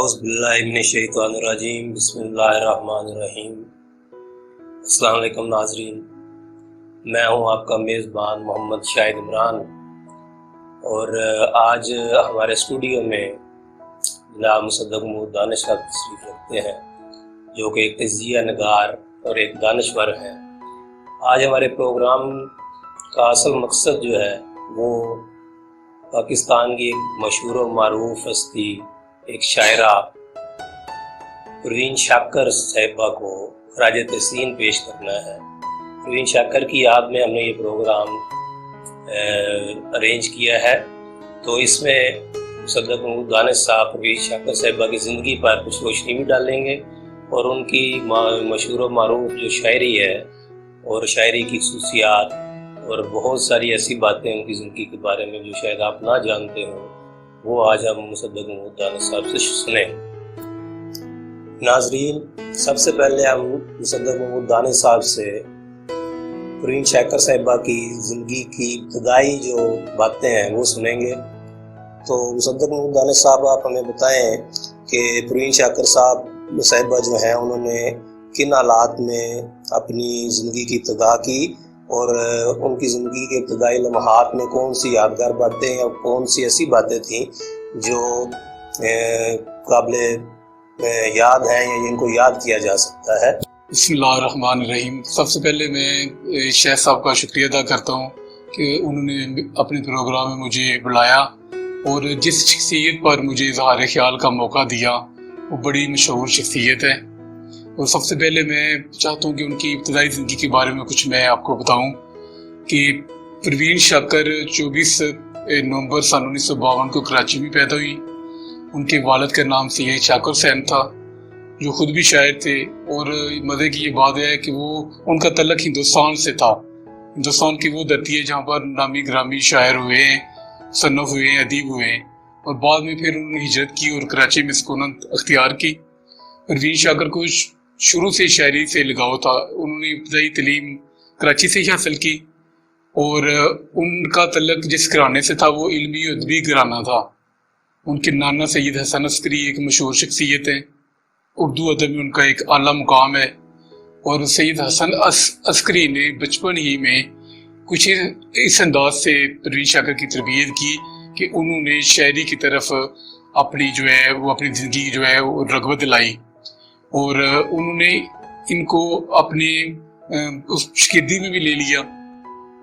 اعوذ باللہ من الشیطان الرجیم بسم اللہ الرحمن الرحیم۔ السلام علیکم ناظرین، میں ہوں آپ کا میزبان محمد شاہد عمران، اور آج ہمارے اسٹوڈیو میں جناب مصدق محمود دانش صاحب تشریف رکھتے ہیں، جو کہ ایک تجزیہ نگار اور ایک دانشور ہیں۔ آج ہمارے پروگرام کا اصل مقصد جو ہے وہ پاکستان کی ایک مشہور و معروف ہستی، ایک شاعرہ پروین شاکر صاحبہ کو خراج تحسین پیش کرنا ہے۔ پروین شاکر کی یاد میں ہم نے یہ پروگرام ارینج کیا ہے، تو اس میں مصدق محمود دانش صاحب پروین شاکر صاحبہ کی زندگی پر کچھ روشنی بھی ڈالیں گے، اور ان کی مشہور و معروف جو شاعری ہے اور شاعری کی خصوصیات اور بہت ساری ایسی باتیں ان کی زندگی کے بارے میں جو شاید آپ نہ جانتے ہوں، وہ آج ہم مصدق محمود دانش صاحب سے سنیں۔ ناظرین، سب سے پہلے ہم مصدق محمود دانش صاحب سے پروین شاکر صاحبہ کی زندگی کی ابتدائی جو باتیں ہیں وہ سنیں گے۔ تو مصدق محمود دانش صاحب، آپ ہمیں بتائیں کہ پروین شاکر صاحبہ جو ہیں انہوں نے کن حالات میں اپنی زندگی کی ابتدا کی، اور ان کی زندگی کے ابتدائی لمحات میں کون سی یادگار باتیں یا کون سی ایسی باتیں تھیں جو قابل یاد ہیں یا جن کو یاد کیا جا سکتا ہے۔ بسم اللہ الرحمن الرحیم۔ سب سے پہلے میں شیخ صاحب کا شکریہ ادا کرتا ہوں کہ انہوں نے اپنے پروگرام میں مجھے بلایا، اور جس شخصیت پر مجھے اظہار خیال کا موقع دیا وہ بڑی مشہور شخصیت ہے۔ اور سب سے پہلے میں چاہتا ہوں کہ ان کی ابتدائی زندگی کے بارے میں کچھ میں آپ کو بتاؤں کہ پروین شاکر 24 نومبر سن 1952 کو کراچی میں پیدا ہوئی۔ ان کے والد کا نام سید شاکر حسین تھا، جو خود بھی شاعر تھے، اور مزے کی یہ بات ہے کہ وہ ان کا تعلق ہندوستان سے تھا۔ ہندوستان کی وہ دھرتی ہے جہاں پر نامی گرامی شاعر ہوئے ہیں، مصنف ہوئے ہیں، ادیب ہوئے ہیں، اور بعد میں پھر انہوں نے ہجرت کی اور کراچی میں سکونت اختیار کی۔ پروین شاکر کو شروع سے شاعری سے لگاؤ تھا۔ انہوں نے ابتدائی تعلیم کراچی سے ہی حاصل کی، اور ان کا تعلق جس گھرانے سے تھا وہ علمی و ادبی گھرانہ تھا۔ ان کے نانا سید حسن عسکری ایک مشہور شخصیت ہے، اردو ادب میں ان کا ایک اعلیٰ مقام ہے، اور سید حسن عسکری نے بچپن ہی میں کچھ اس انداز سے پروین شاکر کی تربیت کی کہ انہوں نے شاعری کی طرف اپنی جو ہے وہ اپنی زندگی جو ہے وہ رغبت دلائی، اور انہوں نے ان کو اپنے اس شاگردی میں بھی لے لیا۔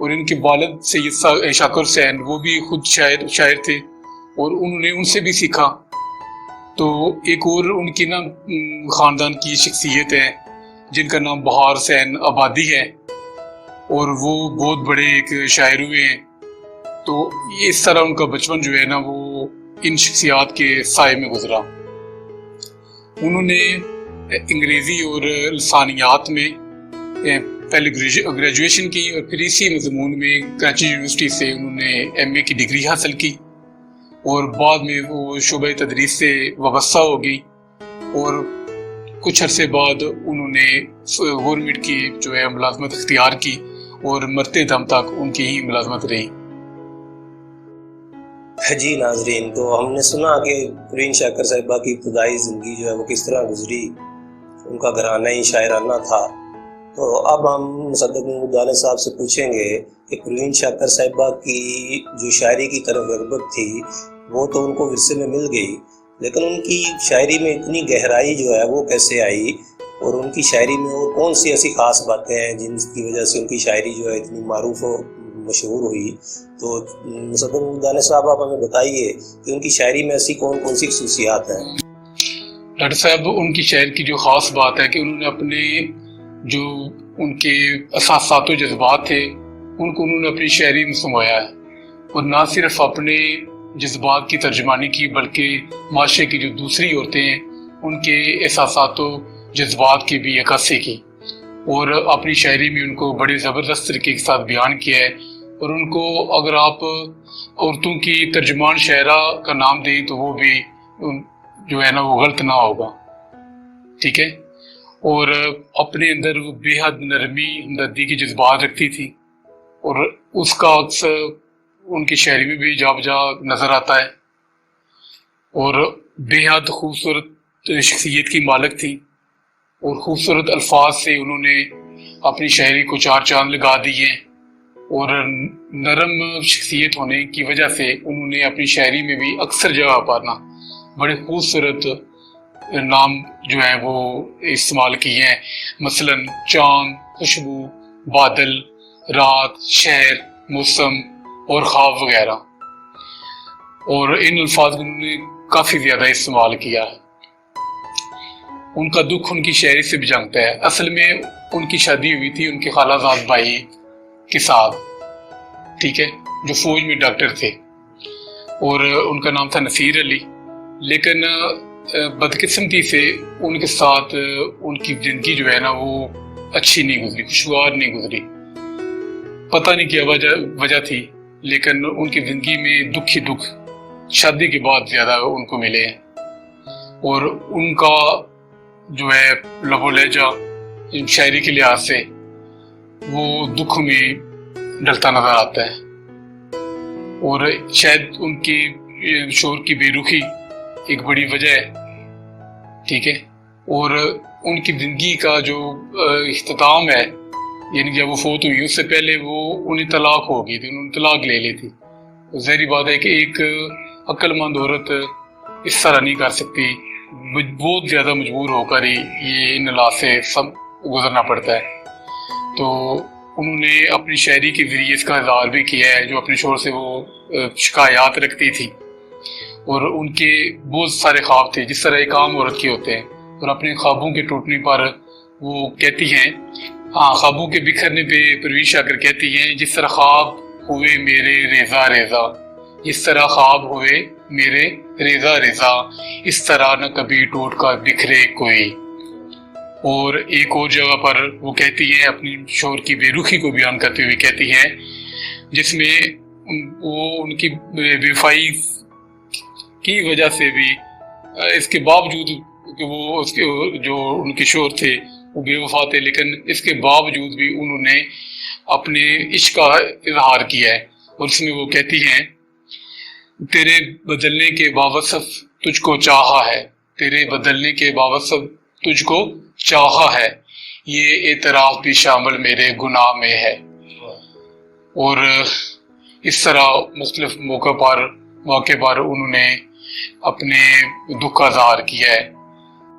اور ان کے والد سید شاکر حسین وہ بھی خود شاعر تھے، اور انہوں نے ان سے بھی سیکھا۔ تو ایک اور ان کی خاندان کی شخصیت ہے جن کا نام بہار حسین آبادی ہے، اور وہ بہت بڑے ایک شاعر ہوئے ہیں۔ تو اس طرح ان کا بچپن جو ہے وہ ان شخصیات کے سائے میں گزرا۔ انہوں نے انگریزی اور لسانیات میں پہلے گریجویشن کی، اور پھر اسی مضمون میں کراچی یونیورسٹی سے انہوں نے ایم اے کی ڈگری حاصل کی، اور بعد میں وہ شعبہ تدریس سے وابستہ ہو گئی، اور کچھ عرصے بعد انہوں نے گورنمنٹ کی جو ہے ملازمت اختیار کی، اور مرتے دم تک ان کی ہی ملازمت رہی۔ جی ناظرین، تو ہم نے سنا کہ پروین شاکر صاحبہ کی ابتدائی زندگی جو ہے وہ کس طرح گزری، ان کا گھرانہ ہی شاعرانہ تھا۔ تو اب ہم مصدق محمود دانش صاحب سے پوچھیں گے کہ پروین شاکر صاحبہ کی جو شاعری کی طرف رغبت تھی وہ تو ان کو ورثے میں مل گئی، لیکن ان کی شاعری میں اتنی گہرائی جو ہے وہ کیسے آئی، اور ان کی شاعری میں وہ کون سی ایسی خاص باتیں ہیں جن کی وجہ سے ان کی شاعری جو ہے اتنی معروف و مشہور ہوئی۔ تو مصدق محمود دانش صاحب، آپ ہمیں بتائیے کہ ان کی شاعری میں ایسی کون سی خصوصیات ہیں۔ ڈاکٹر صاحب، ان کی شاعری کی جو خاص بات ہے کہ انہوں نے اپنے جو ان کے احساسات و جذبات تھے ان کو انہوں نے اپنی شاعری میں سمایا ہے، اور نہ صرف اپنے جذبات کی ترجمانی کی بلکہ معاشرے کی جو دوسری عورتیں ہیں ان کے احساسات و جذبات کی بھی عکاسی کی، اور اپنی شاعری میں ان کو بڑے زبردست طریقے کے ساتھ بیان کیا ہے۔ اور ان کو اگر آپ عورتوں کی ترجمان شاعرہ کا نام دیں تو وہ بھی جو ہے وہ غلط نہ ہوگا، ٹھیک ہے۔ اور اپنے اندر وہ بے حد نرمی ہمدردی کے جذبات رکھتی تھی، اور اس کا عکس ان کی شاعری میں بھی جا بجا نظر آتا ہے۔ اور بے حد خوبصورت شخصیت کی مالک تھی اور خوبصورت الفاظ سے انہوں نے اپنی شاعری کو چار چاند لگا دیے، اور نرم شخصیت ہونے کی وجہ سے انہوں نے اپنی شاعری میں بھی اکثر جگہ پر نا بڑے خوبصورت نام جو ہیں وہ استعمال کیے ہیں، مثلا چاند، خوشبو، بادل، رات، شہر، موسم اور خواب وغیرہ، اور ان الفاظ کو انہوں نے کافی زیادہ استعمال کیا ہے۔ ان کا دکھ ان کی شاعری سے بھی جھانکتا ہے۔ اصل میں ان کی شادی ہوئی تھی ان کے خالہ زاد بھائی کے ساتھ، ٹھیک ہے، جو فوج میں ڈاکٹر تھے، اور ان کا نام تھا نصیر علی، لیکن بدقسمتی سے ان کے ساتھ ان کی زندگی جو ہے نا وہ اچھی نہیں گزری، خوشگوار نہیں گزری، پتہ نہیں کیا وجہ تھی، لیکن ان کی زندگی میں دکھ ہی دکھ شادی کے بعد زیادہ ان کو ملے ہیں، اور ان کا جو ہے لب و لہجہ شاعری کے لحاظ سے وہ دکھ میں ڈلتا نظر آتا ہے، اور شاید ان کے شوہر کی بے رخی ایک بڑی وجہ ہے، ٹھیک ہے، اور ان کی زندگی کا جو اختتام ہے، یعنی جب وہ فوت ہوئی اس سے پہلے وہ انہیں طلاق ہو گئی تھی، انہوں نے طلاق لے لی تھی۔ ظاہری بات ہے کہ ایک عقل مند عورت اس طرح نہیں کر سکتی، بہت زیادہ مجبور ہو کر ہی یہ ان حالات سے سب گزرنا پڑتا ہے۔ تو انہوں نے اپنی شاعری کے ذریعے اس کا اظہار بھی کیا ہے، جو اپنے شوہر سے وہ شکایات رکھتی تھی، اور ان کے بہت سارے خواب تھے جس طرح ایک عام عورت کے ہوتے ہیں، اور اپنے خوابوں کے ٹوٹنے پر وہ کہتی ہیں، خوابوں کے بکھرنے پہ پروین شاکر کہتی ہیں، جس طرح خواب ہوئے میرے ریزہ ریزہ، اس طرح خواب ہوئے میرے ریزہ ریزہ، اس طرح نہ کبھی ٹوٹ کر بکھرے کوئی۔ اور ایک اور جگہ پر وہ کہتی ہیں، اپنی شوہر کی بے رخی کو بیان کرتے ہوئے کہتی ہیں، جس میں وہ ان کی بے وفائی کی وجہ سے بھی، اس کے باوجود کہ وہ اس کے جو ان کے شوہر تھے وہ بے وفا تھے، لیکن اس کے باوجود بھی انہوں نے اپنے عشق کا اظہار کیا ہے، اور اس میں وہ کہتی ہیں، تیرے بدلنے کے باوصف تجھ کو چاہا ہے، تیرے بدلنے کے باوصف تجھ کو چاہا ہے، یہ اعتراف بھی شامل میرے گناہ میں ہے۔ اور اس طرح مختلف موقع پر انہوں نے اپنے دکھ کا اظہار کیا ہے۔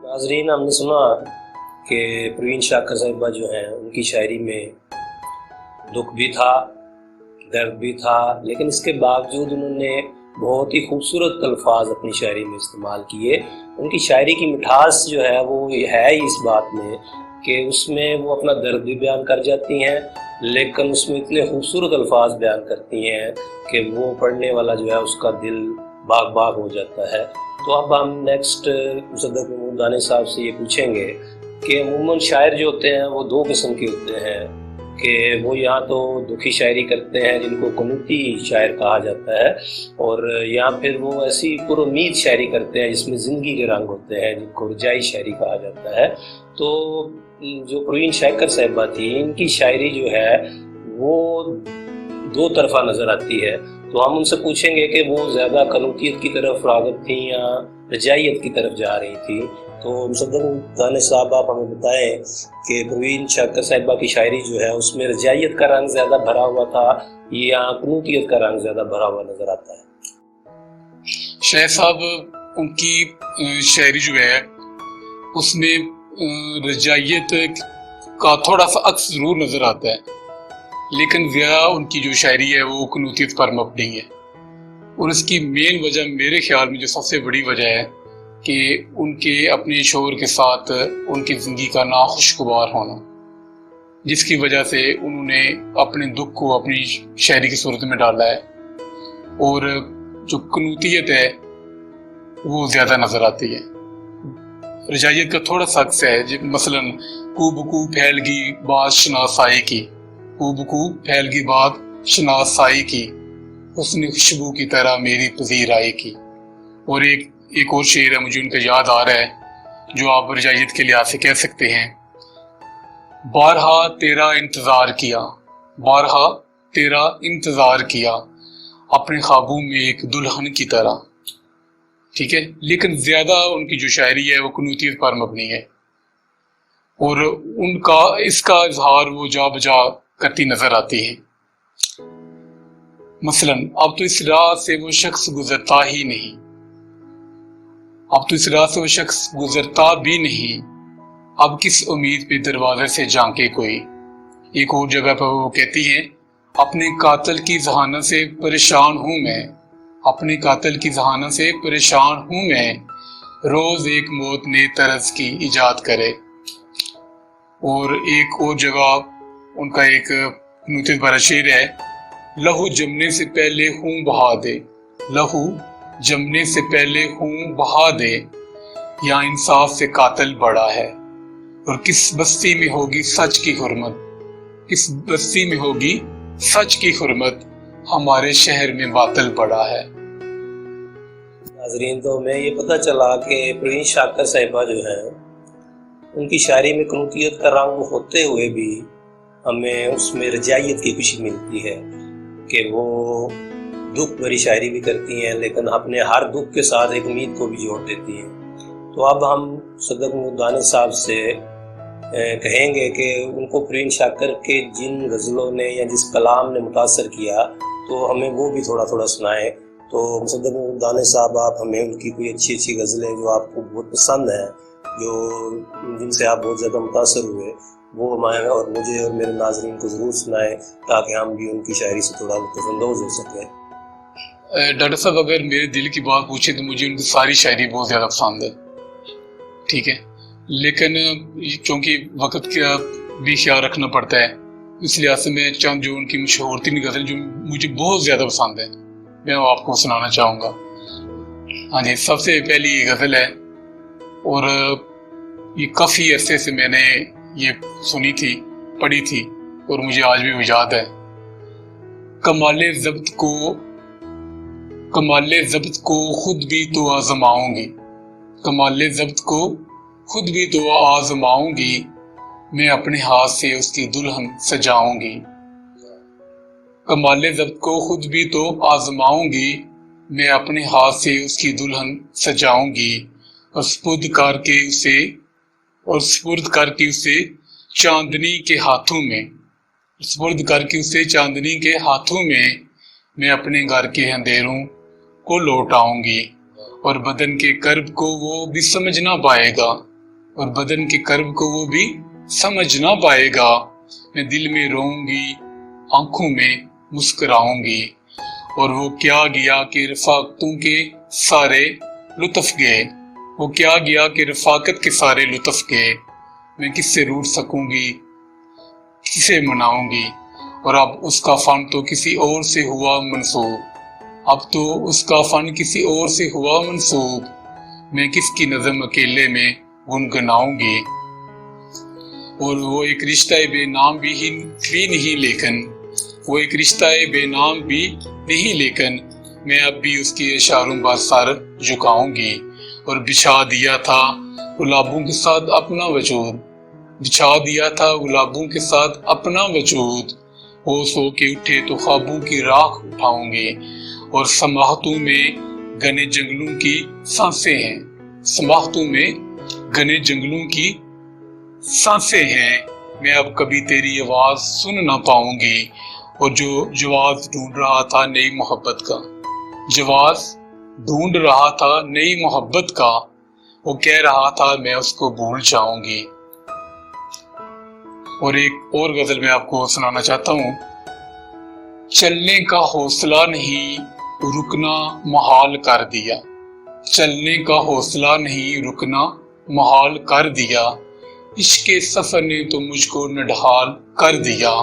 ناظرین، ہم نے سنا کہ پروین شاکر صاحبہ جو ہیں ان کی شاعری میں دکھ بھی تھا، درد بھی تھا، لیکن اس کے باوجود انہوں نے بہت ہی خوبصورت الفاظ اپنی شاعری میں استعمال کیے۔ ان کی شاعری کی مٹھاس جو ہے وہ ہے ہی اس بات میں کہ اس میں وہ اپنا درد بھی بیان کر جاتی ہیں، لیکن اس میں اتنے خوبصورت الفاظ بیان کرتی ہیں کہ وہ پڑھنے والا جو ہے اس کا دل باغ باغ ہو جاتا ہے۔ تو اب ہم نیکسٹ مصدق محمود دانی صاحب سے یہ پوچھیں گے کہ عموماً شاعر جو ہوتے ہیں وہ دو قسم کے ہوتے ہیں، کہ وہ یہاں تو دکھی شاعری کرتے ہیں جن کو قنوتی شاعر کہا جاتا ہے، اور یا پھر وہ ایسی پر امید شاعری کرتے ہیں جس میں زندگی کے رنگ ہوتے ہیں، جن کو رجائی شاعری کہا جاتا ہے۔ تو جو پروین شاکر صاحبہ تھی، ان کی شاعری جو ہے وہ دو طرفہ نظر آتی ہے، تو ہم ان سے پوچھیں گے کہ وہ زیادہ قنوتیت کی طرف راغب تھیں یا رجائیت کی طرف جا رہی تھی۔ تو مصدق دانی صاحب آپ ہمیں بتائیں کہ پروین شاکر صاحبہ کی شاعری جو ہے اس میں رجائیت کا رنگ زیادہ بھرا ہوا تھا یا قنوتیت کا رنگ زیادہ بھرا ہوا نظر آتا ہے؟ شاہ صاحب ان کی شاعری جو ہے اس میں رجائیت کا تھوڑا سا عکس ضرور نظر آتا ہے، لیکن زیادہ ان کی جو شاعری ہے وہ قنوتیت پر مبنی ہے، اور اس کی مین وجہ میرے خیال میں جو سب سے بڑی وجہ ہے کہ ان کے اپنے شوہر کے ساتھ ان کی زندگی کا ناخوشگوار ہونا، جس کی وجہ سے انہوں نے اپنے دکھ کو اپنی شاعری کی صورت میں ڈالا ہے، اور جو قنوتیت ہے وہ زیادہ نظر آتی ہے۔ رجائیت کا تھوڑا سا عکس ہے، مثلا کو بکو پھیل گی بات شناسائی کی، کو بکو پھیل گی بات شناسائی کی، حسن خوشبو کی طرح میری پذیرائی کی۔ اور ایک اور شعر ہے مجھے ان کا یاد آ رہا ہے جو آپ رجائیت کے لحاظ سے کہہ سکتے ہیں، بارہا تیرا انتظار کیا، بارہا تیرا انتظار کیا، اپنے خوابوں میں ایک دلہن کی طرح، ٹھیک ہے، لیکن زیادہ ان کی جو شاعری ہے وہ قنوتیت پر مبنی ہے، اور ان کا اس کا اظہار وہ جا بجا کرتی نظر آتی ہے۔ مثلاً اب تو اس راہ سے وہ شخص گزرتا ہی نہیں، اب تو اس راہ سے وہ شخص گزرتا بھی نہیں، اب کس امید پہ دروازے سے جھانکے کوئی۔ ایک اور جگہ پر وہ کہتی ہیں، اپنے قاتل کی ذہانت سے پریشان ہوں میں، اپنے قاتل کی ذہانت سے پریشان ہوں میں، روز ایک موت نئے طرز کی ایجاد کرے۔ اور ایک اور جگہ ان کا ایک نوتن بھرا شعر ہے، لہو جمنے سے پہلے خون بہا دے، لہو جمنے سے پہلے خون بہا دے، یا انصاف سے قاتل بڑا ہے، اور کس بستی میں ہوگی سچ کی حرمت، کس بستی میں ہوگی سچ کی حرمت، ہمارے شہر میں باطل بڑا ہے۔ ناظرین، تو میں یہ پتہ چلا کہ پروین شاکر صاحبہ جو ہیں ان کی شاعری میں قنوتیت کا رنگ ہوتے ہوئے بھی ہمیں اس میں رجائیت کی خوشی ملتی ہے کہ وہ دکھ بھری شاعری بھی کرتی ہیں لیکن اپنے ہر دکھ کے ساتھ ایک امید کو بھی جوڑ دیتی ہیں۔ تو اب ہم صدق محمود دانش صاحب سے کہیں گے کہ ان کو پروین شاکر کے جن غزلوں نے یا جس کلام نے متاثر کیا تو ہمیں وہ بھی تھوڑا تھوڑا سنائیں۔ تو صدق محمود دانش صاحب، آپ ہمیں ان کی کوئی اچھی اچھی غزلیں جو آپ کو بہت پسند ہیں، جو جن سے آپ بہت زیادہ متاثر ہوئے، وہ ہمیں اور مجھے اور میرے ناظرین کو ضرور سنائیں تاکہ ہم بھی ان کی شاعری سے تھوڑا لطف اندوز ہو سکیں۔ ڈاکٹر صاحب، اگر میرے دل کی بات پوچھے تو مجھے ان کی ساری شاعری بہت زیادہ پسند ہے، ٹھیک ہے، لیکن چونکہ وقت کا بھی خیال رکھنا پڑتا ہے، اس لحاظ سے میں چند جو ان کی مشہور تین غزل جو مجھے بہت زیادہ پسند ہے میں وہ آپ کو سنانا چاہوں گا۔ ہاں جی، سب سے پہلی یہ غزل ہے، اور یہ کافی عرصے سے میں نے یہ سنی تھی، پڑھی تھی، اور مجھے آج بھی وہ یاد ہے۔ کمال ضبط کو خود بھی تو آزماؤں گی، کمال ضبط کو خود بھی تو آزماؤں گی، میں اپنے ہاتھ سے اس کی دلہن سجاؤں گی۔ کمال ضبط کو خود بھی تو آزماؤں گی، میں اپنے ہاتھ سے اس کی دلہن سجاؤں گی، اور سپرد کر کے اسے چاندنی کے ہاتھوں میں، سپرد کر کے اسے چاندنی کے ہاتھوں میں اپنے گھر کے اندھیروں کو لوٹاؤں گی، اور بدن کے کرب کو وہ بھی سمجھ نہ پائے گا، اور بدن کے کرب کو وہ بھی سمجھ نہ پائے گا، میں دل میں روؤں گی، آنکھوں میں مسکراؤں گی، اور وہ کیا گیا کہ رفاقتوں کے سارے لطف گئے، وہ کیا گیا کہ رفاقت کے سارے لطف گئے، میں کس سے روٹھ سکوں گی، کسے مناؤں گی، اور اب اس کا فن تو کسی اور سے ہوا منسوب، اب تو اس کا فن کسی اور سے ہوا منسوب، میں کس کی نظم اکیلے میں گنگناؤں گی، اور وہ ایک رشتہ بے نام بھی نہیں، لیکن وہ ایک رشتہ بے نام بھی نہیں، لیکن میں اب بھی اس کے اشاروں پر سر جھکاؤں گی، اور بچھا دیا تھا گلابوں کے ساتھ اپنا وجود، بچھا دیا تھا گلابوں کے ساتھ اپنا وجود، وہ سو کے اٹھے تو خوابوں کی راکھ اٹھاؤں گی، اور سماحتوں میں گھنے جنگلوں کی سانسیں ہیں، سماحتوں میں گھنے جنگلوں کی سانسیں ہیں، میں اب کبھی تیری آواز سن نہ پاؤں گی، اور جو جواز ڈھونڈ رہا تھا نئی محبت کا، جواز ڈھونڈ رہا تھا نئی محبت کا، وہ کہہ رہا تھا میں اس کو بھول جاؤں گی۔ اور ایک اور غزل میں آپ کو سنانا چاہتا ہوں، چلنے کا حوصلہ نہیں رکنا محال کر دیا، چلنے کا حوصلہ نہیں رکنا محال کر دیا، عشق سفر نے تو مجھ کو نڈھال کر دیا،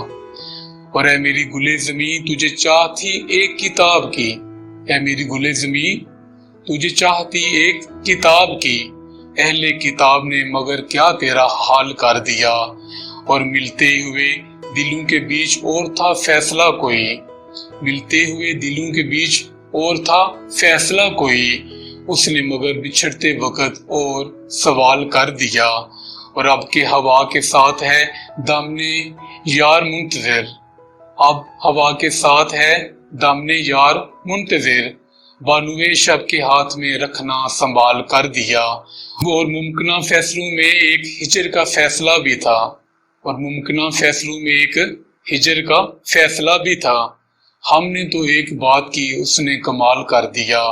اور اے میری گلے زمین تجھے چاہتی ایک کتاب کی، اے میری گلے زمین تجھے چاہتی ایک کتاب کی، اہل کتاب نے مگر کیا تیرا حال کر دیا، اور ملتے ہوئے دلوں کے بیچ اور تھا فیصلہ کوئی، ملتے ہوئے دلوں کے بیچ اور تھا فیصلہ کوئی، اس نے مگر بچھڑتے وقت اور سوال کر دیا، اور اب کے ہوا کے ساتھ ہے دامنے یار منتظر، اب ہوا کے ساتھ ہے دامنے یار منتظر، بانوے شب کے ہاتھ میں رکھنا سنبھال کر دیا، اور ممکنہ فیصلوں میں ایک ہجر کا فیصلہ بھی تھا، اور ممکنہ فیصلوں میں ایک ہجر کا فیصلہ بھی تھا۔ ہم نے تو ایک بات کی، اس نے کمال کر دیا،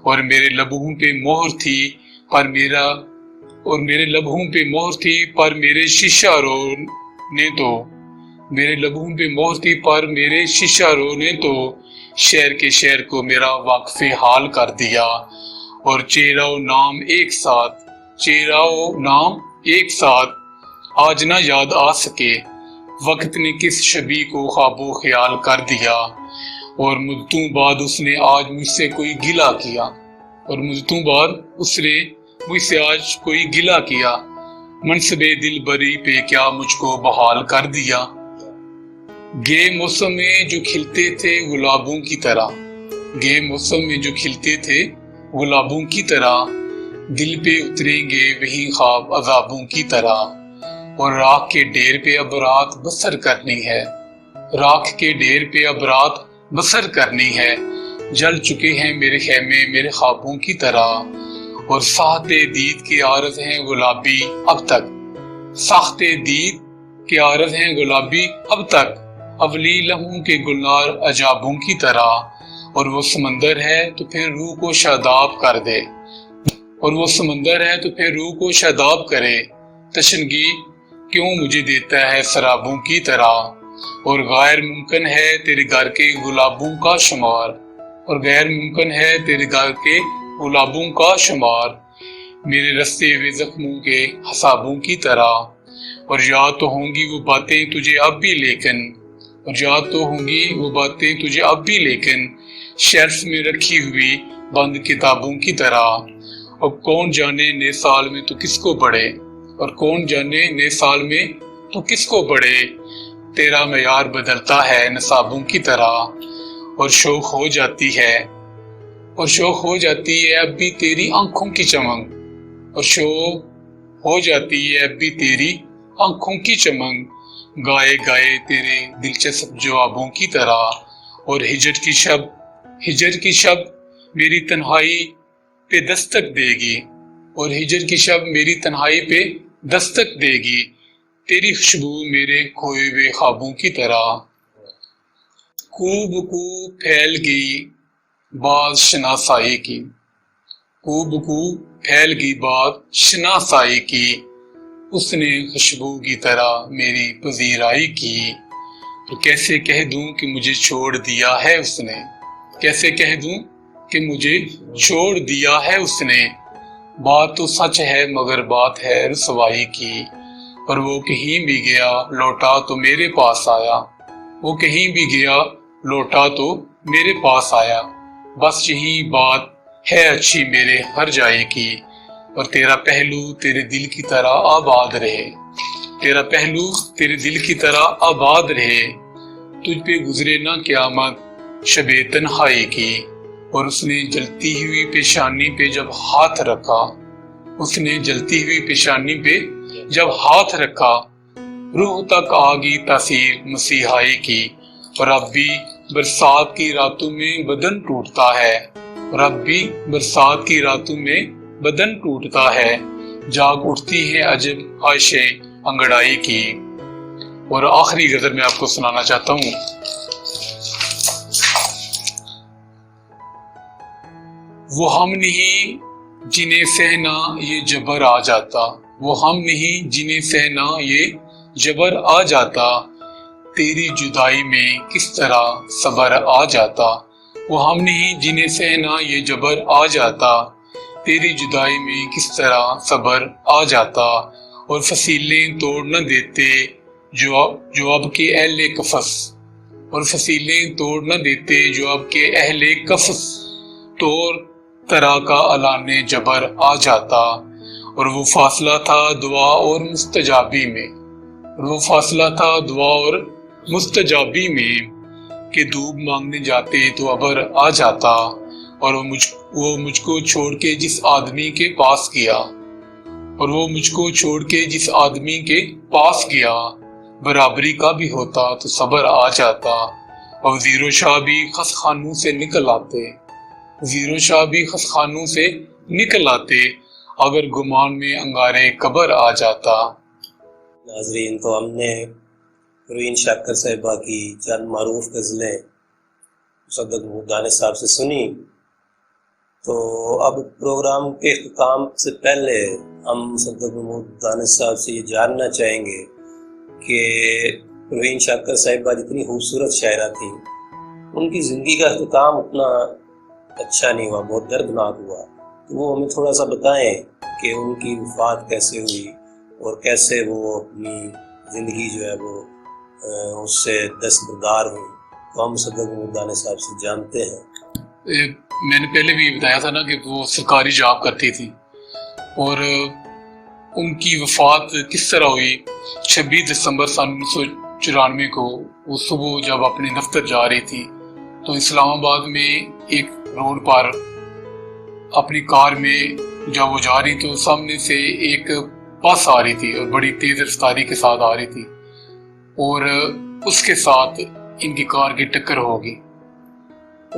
اور میرے لبوں پہ مہر تھی پر میرے لبوں پہ مہر تھی پر میرے شیشہ رو نے تو میرے لبوں پہ مہر تھی پر میرے شیشہ رو نے تو شہر کے شہر کو میرا واقف حال کر دیا، اور چہرہ و نام ایک ساتھ آج نہ یاد آ سکے، وقت نے کس شبی کو خواب و خیال کر دیا، اور مدتوں بعد اس نے آج مجھ سے کوئی گلہ کیا، اور مدتوں بعد اس نے مجھ سے آج کوئی گلہ کیا، منصب دل بری پہ کیا مجھ کو بحال کر دیا۔ گے موسم میں جو کھلتے تھے گلابوں کی طرح، گے موسم میں جو کھلتے تھے گلابوں کی طرح، دل پہ اتریں گے وہی خواب عذابوں کی طرح، اور راکھ کے ڈیر پہ اب رات بسر کرنی ہے، راکھ کے ڈیر پہ اب رات بسر کرنی ہے، جل چکے ہیں میرے خیمے میرے خوابوں کی طرح، اور ساختے دید کے عارض ہیں گلابی اب تک، ساختے دید کے عارض ہیں گلابی اب تک، اولی لہوں کے گلنار عجابوں کی طرح، اور وہ سمندر ہے تو پھر روح کو شاداب کر دے، اور وہ سمندر ہے تو پھر روح کو شاداب کرے، تشنگی کیوں مجھے دیتا ہے سرابوں کی طرح، اور غیر ممکن ہے تیرے گھر کے گلابوں کا شمار، اور غیر ممکن ہے تیرے گھر کے گلابوں کا شمار، میرے رستے ہوئے زخموں کے حسابوں کی طرح، اور یاد تو ہوں گی وہ باتیں تجھے اب بھی لیکن، اور یاد تو ہوں گی وہ باتیں تجھے اب بھی لیکن، شیلف میں رکھی ہوئی بند کتابوں کی طرح، اب کون جانے نئے سال میں تو کس کو پڑھے، اور کون جانے نئے سال میں تو کس کو پڑھے، تیرا معیار بدلتا ہے نصابوں کی طرح، اور شوق ہو جاتی ہے اب بھی تیری آنکھوں کی چمک، اور شوق ہو جاتی ہے اب بھی تیری آنکھوں کی چمک، گائے گائے تیرے دلچسپ جوابوں کی طرح، اور ہجر کی شب میری تنہائی پہ دستک دے گی، اور ہجر کی شب میری تنہائی پہ دستک دے گی، تیری خوشبو میرے کھوئے ہوئے خوابوں کی طرح، کو بکو پھیل گئی بات شناسائی کی، کو بکو پھیل گئی بات شناسائی کی، اس نے خوشبو کی طرح میری پذیرائی کی، تو کیسے کہہ دوں کہ مجھے چھوڑ دیا ہے اس نے، کیسے کہہ دوں کہ مجھے چھوڑ دیا ہے اس نے، بات تو سچ ہے مگر بات ہے رسوائی کی، اور وہ کہیں بھی گیا لوٹا تو میرے پاس آیا، وہ کہیں بھی گیا لوٹا تو میرے پاس آیا، بس یہی بات ہے اچھی میرے ہر جائے کی، اور تیرا پہلو تیرے دل کی طرح آباد رہے، تیرا پہلو تیرے دل کی طرح آباد رہے، تجھ پہ گزرے نہ قیامت شب تنہائی کی، اور اس نے جلتی ہوئی پیشانی پہ جب ہاتھ رکھا، اس نے جلتی ہوئی پیشانی پہ جب ہاتھ رکھا، روح تک آگی تاثیر مسیحائی کی، اور اب بھی برسات کی راتوں میں بدن ٹوٹتا ہے، اور اب بھی برسات کی راتوں میں بدن ٹوٹتا ہے، جاگ اٹھتی ہے عجب خواہشیں انگڑائی کی۔ اور آخری غزل میں آپ کو سنانا چاہتا ہوں، وہ ہم نہیں جنہیں سہنا یہ جبر آ جاتا، وہ ہم نہیں جنہیں سہنا یہ جبر آ جاتا، تیری جدائی میں کس طرح صبر آ جاتا، وہ ہم نہیں جنہیں سہنا یہ جبر آ جاتا، تیری جدائی میں کس طرح صبر آ جاتا، اور فصیلیں توڑ نہ دیتے جو اب کے اہل قفس، اور فصیلیں توڑ نہ دیتے جو اب کے اہل قفس، طور طرح کا اعلان جبر آ جاتا، اور وہ فاصلہ تھا دعا اور مستجابی میں، اور وہ فاصلہ تھا دعا اور مستجابی میں، کہ دھوپ مانگنے جاتے تو ابر آ جاتا، اور وہ مجھ کو چھوڑ کے جس آدمی کے پاس گیا، اور وہ مجھ کو چھوڑ کے جس آدمی کے پاس گیا، برابری کا بھی ہوتا تو صبر آ جاتا، اور وزیر و شاہ بھی خس خانوں سے نکل آتے، وزیر و شاہ بھی خانوں سے نکل آتے اگر گمان میں انگارے قبر آ جاتا۔ ناظرین، تو ہم نے پروین شاکر صاحبہ کی چند معروف غزلیں مصدق محمود دانش صاحب سے سنی۔ تو اب پروگرام کے اختتام سے پہلے ہم مصدق محمود دانش صاحب سے یہ جاننا چاہیں گے کہ پروین شاکر صاحبہ جتنی خوبصورت شاعرہ تھیں، ان کی زندگی کا اختتام اتنا اچھا نہیں ہوا، بہت دردناک ہوا۔ تو وہ ہمیں تھوڑا سا بتائیں کہ ان کی وفات کیسے ہوئی اور کیسے وہ اپنی زندگی جو ہے وہ اس سے دستبردار ہوئی۔ تو ہم مصدق محمود دانش صاحب سے جانتے ہیں۔ میں نے پہلے بھی بتایا تھا نا کہ وہ سرکاری جاب کرتی تھی، اور ان کی وفات کس طرح ہوئی؟ 26 دسمبر سن 1994 کو وہ صبح جب اپنے دفتر جا رہی تھی تو اسلام آباد میں ایک روڈ پر اپنی کار میں جب وہ جا رہی تو سامنے سے ایک بس آ رہی تھی اور بڑی تیز رفتاری کے ساتھ آ رہی تھی، اور اس کے ساتھ ان کی کار کی ٹکر ہوگی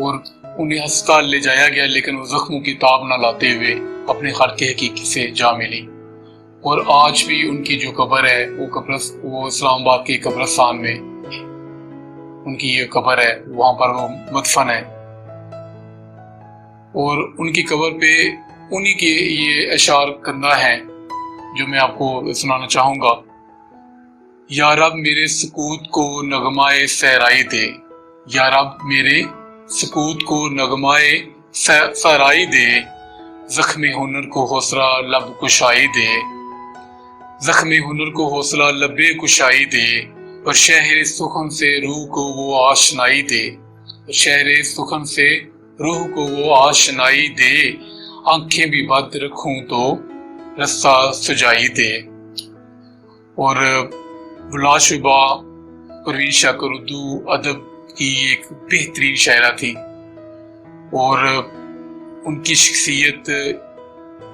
اور انہیں ہسپتال لے جایا گیا، لیکن وہ زخموں کی تاب نہ لاتے ہوئے اپنے خالق حقیقی سے جا ملی۔ اور آج بھی ان کی جو قبر ہے وہ اسلام آباد کے قبرستان میں ان کی یہ قبر ہے، وہاں پر وہ مدفن ہے۔ اور ان کی قبر پہ انہی کے یہ اشعار کندہ ہیں جو میں آپ کو سنانا چاہوں گا۔ یا رب میرے سکوت کو نغمائے سہرائی دے، یا رب میرے سکوت کو نغمائے سہرائی دے، زخم ہنر کو حوصلہ لب کشائی دے، زخم ہنر کو حوصلہ لب کشائی دے، اور شہر سخن سے روح کو وہ آشنائی دے، شہر سخن سے روح کو وہ آشنائی دے، آنکھیں بھی بند رکھوں تو رستہ سجائی دے۔ اور بلا شبہ پروین شاکر اردو ادب کی ایک بہترین شاعرہ تھی، اور ان کی شخصیت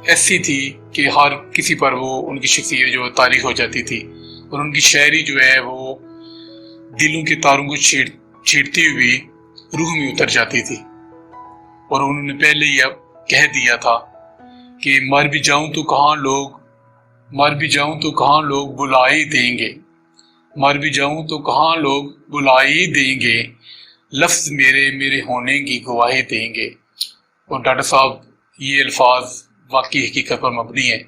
ایسی تھی کہ ہر کسی پر وہ ان کی شخصیت جو طاری ہو جاتی تھی، اور ان کی شاعری جو ہے وہ دلوں کے تاروں کو چھیڑتی ہوئی روح میں اتر جاتی تھی۔ اور انہوں نے پہلے ہی اب کہہ دیا تھا کہ مر بھی جاؤں تو کہاں لوگ بلائی دیں گے، مر بھی جاؤں تو کہاں لوگ بلائی دیں گے، لفظ میرے ہونے کی گواہی دیں گے۔ اور ڈاکٹر صاحب یہ الفاظ واقعی حقیقت پر مبنی ہیں۔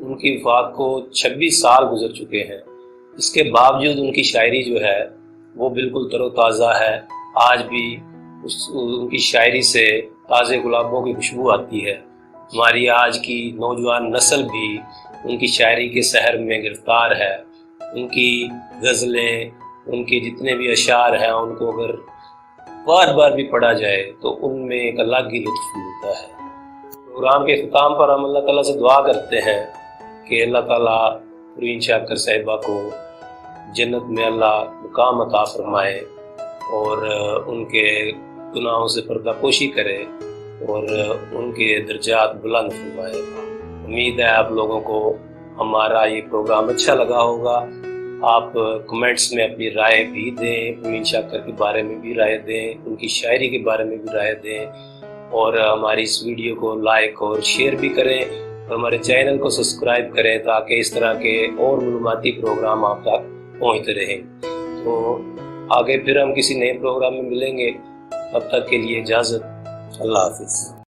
ان کی وفات کو 26 سال گزر چکے ہیں، اس کے باوجود ان کی شاعری جو ہے وہ بالکل تر و تازہ ہے۔ آج بھی ان کی شاعری سے تازے گلابوں کی خوشبو آتی ہے۔ ہماری آج کی نوجوان نسل بھی ان کی شاعری کے سحر میں گرفتار ہے۔ ان کی غزلیں، ان کے جتنے بھی اشعار ہیں، ان کو اگر بار بار بھی پڑھا جائے تو ان میں ایک الگ ہی لطف ملتا ہے۔ پروگرام کے اختتام پر ہم اللہ تعالیٰ سے دعا کرتے ہیں کہ اللہ تعالیٰ پروین شاکر صاحبہ کو جنت میں اللہ مقام عطا فرمائے اور ان کے گناہوں سے پردہ پوشی کرے اور ان کے درجات بلند فرمائے۔ امید ہے آپ لوگوں کو ہمارا یہ پروگرام اچھا لگا ہوگا۔ آپ کمنٹس میں اپنی رائے بھی دیں، پروین شاکر کے بارے میں بھی رائے دیں، ان کی شاعری کے بارے میں بھی رائے دیں، اور ہماری اس ویڈیو کو لائک اور شیئر بھی کریں، اور ہمارے چینل کو سبسکرائب کریں تاکہ اس طرح کے اور معلوماتی پروگرام آپ تک پہنچتے رہیں۔ تو آگے پھر ہم کسی نئے پروگرام میں ملیں گے، تب تک کے لیے اجازت، اللہ حافظ۔